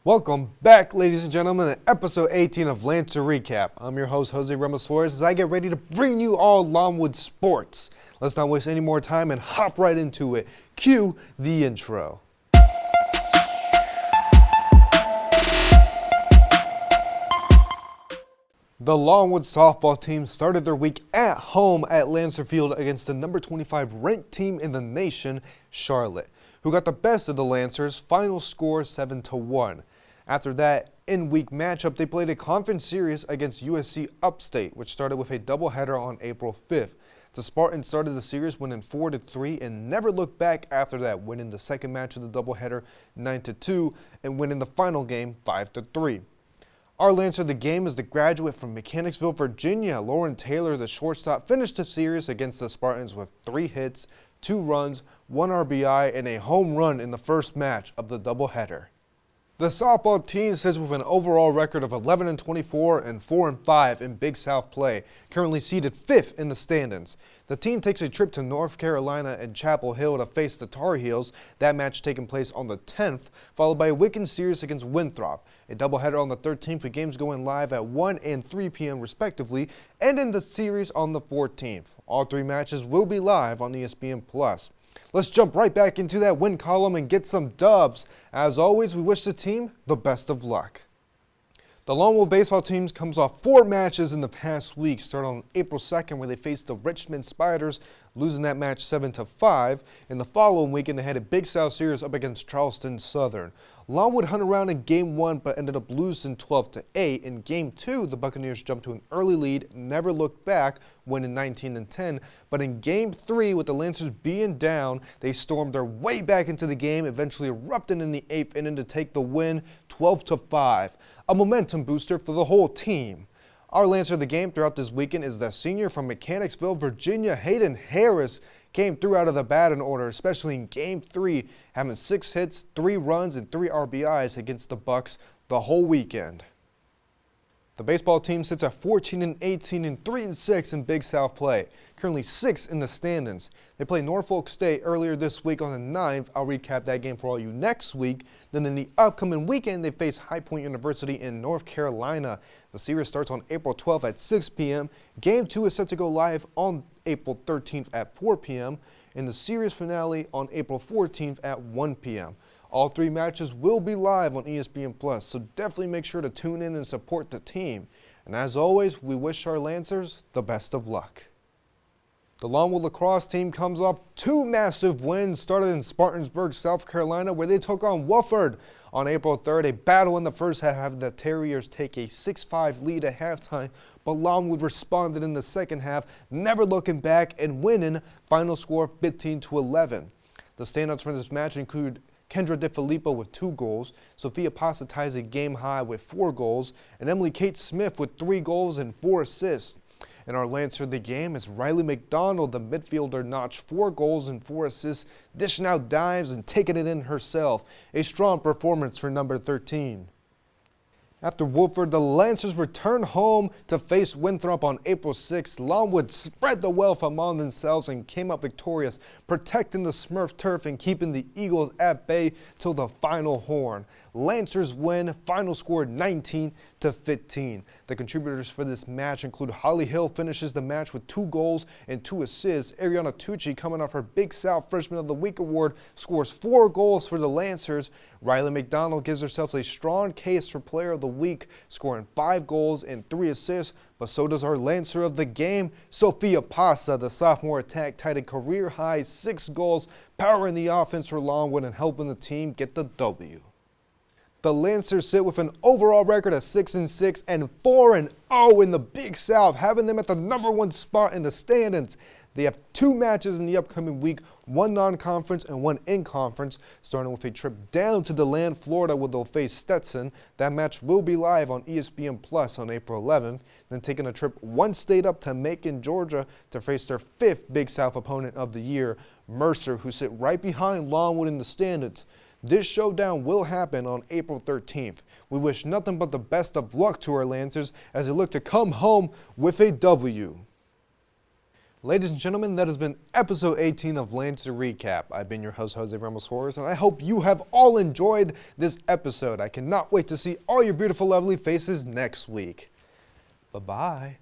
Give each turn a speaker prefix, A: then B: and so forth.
A: Welcome back, ladies and gentlemen, to episode 18 of Lancer Recap. I'm your host, Jose Ramos Flores, as I get ready to bring you all Longwood sports. Let's not waste any more time and hop right into it. Cue the intro. The Longwood softball team started their week at home at Lancer Field against the number 25 ranked team in the nation, Charlotte, who got the best of the Lancers, final score 7-1. After that in-week matchup, they played a conference series against USC Upstate, which started with a doubleheader on April 5th. The Spartans started the series winning 4-3 and never looked back after that, winning the second match of the doubleheader 9-2 and winning the final game 5-3. Our Lancer of the game is the graduate from Mechanicsville, Virginia. Lauren Taylor, the shortstop, finished the series against the Spartans with 3 hits, 2 runs, 1 RBI, and a home run in the first match of the doubleheader. The softball team sits with an overall record of 11-24 and 4-5 in Big South play, currently seated 5th in the standings. The team takes a trip to North Carolina and Chapel Hill to face the Tar Heels, that match taking place on the 10th, followed by a weekend series against Winthrop, a doubleheader on the 13th with games going live at 1 and 3 p.m. respectively, and in the series on the 14th. All 3 matches will be live on ESPN+. Let's jump right back into that win column and get some dubs. As always, we wish the team the best of luck. The Longwood baseball team comes off 4 matches in the past week, starting on April 2nd where they faced the Richmond Spiders, losing that match 7-5. In the following weekend, they had a Big South series up against Charleston Southern. Longwood hung around in Game 1 but ended up losing 12-8. In Game 2, the Buccaneers jumped to an early lead, never looked back, winning 19-10. But in Game 3, with the Lancers being down, they stormed their way back into the game, eventually erupting in the 8th inning to take the win 12-5. A momentum booster for the whole team. Our Lancer of the game throughout this weekend is the senior from Mechanicsville, Virginia, Hayden Harris. Came through out of the batting order, especially in Game 3, having 6 hits, 3 runs, and 3 RBIs against the Bucks the whole weekend. The baseball team sits at 14-18 and 3-6 in Big South play, currently 6th in the standings. They play Norfolk State earlier this week on the 9th. I'll recap that game for all you next week. Then in the upcoming weekend, they face High Point University in North Carolina. The series starts on April 12th at 6 p.m. Game 2 is set to go live on April 13th at 4 p.m. and the series finale on April 14th at 1 p.m. All 3 matches will be live on ESPN+, so definitely make sure to tune in and support the team. And as always, we wish our Lancers the best of luck. The Longwood Lacrosse team comes off 2 massive wins, started in Spartansburg, South Carolina, where they took on Wofford on April 3rd. A battle in the first half, having the Terriers take a 6-5 lead at halftime, but Longwood responded in the second half, never looking back and winning, final score 15-11. The standouts for this match include Kendra DeFilippo with 2 goals, Sophia Pasa ties a game high with 4 goals, and Emily Kate Smith with 3 goals and 4 assists. And our Lancer of the game is Riley McDonald, the midfielder, notched 4 goals and 4 assists, dishing out dives and taking it in herself. A strong performance for number 13. After Wofford, the Lancers returned home to face Winthrop on April 6th. Longwood spread the wealth among themselves and came up victorious, protecting the Smurf turf and keeping the Eagles at bay till the final horn. Lancers win, final score 19-15. The contributors for this match include Holly Hill finishes the match with 2 goals and 2 assists. Ariana Tucci, coming off her Big South Freshman of the Week award, scores 4 goals for the Lancers. Riley McDonald gives herself a strong case for Player of the Week, scoring 5 goals and 3 assists, but so does our Lancer of the game, Sophia Pasa. The sophomore attack tied a career-high 6 goals, powering the offense for Longwood and helping the team get the W. The Lancers sit with an overall record of 6-6 and 4-0 in the Big South, having them at the number 1 spot in the standings. They have 2 matches in the upcoming week, 1 non-conference and 1 in-conference, starting with a trip down to DeLand, Florida, where they'll face Stetson. That match will be live on ESPN+ on April 11th. Then taking a trip 1 state up to Macon, Georgia, to face their 5th Big South opponent of the year, Mercer, who sit right behind Longwood in the standings. This showdown will happen on April 13th. We wish nothing but the best of luck to our Lancers as they look to come home with a W. Ladies and gentlemen, that has been episode 18 of Lancer Recap. I've been your host, Jose Ramos-Flores, and I hope you have all enjoyed this episode. I cannot wait to see all your beautiful, lovely faces next week. Bye-bye.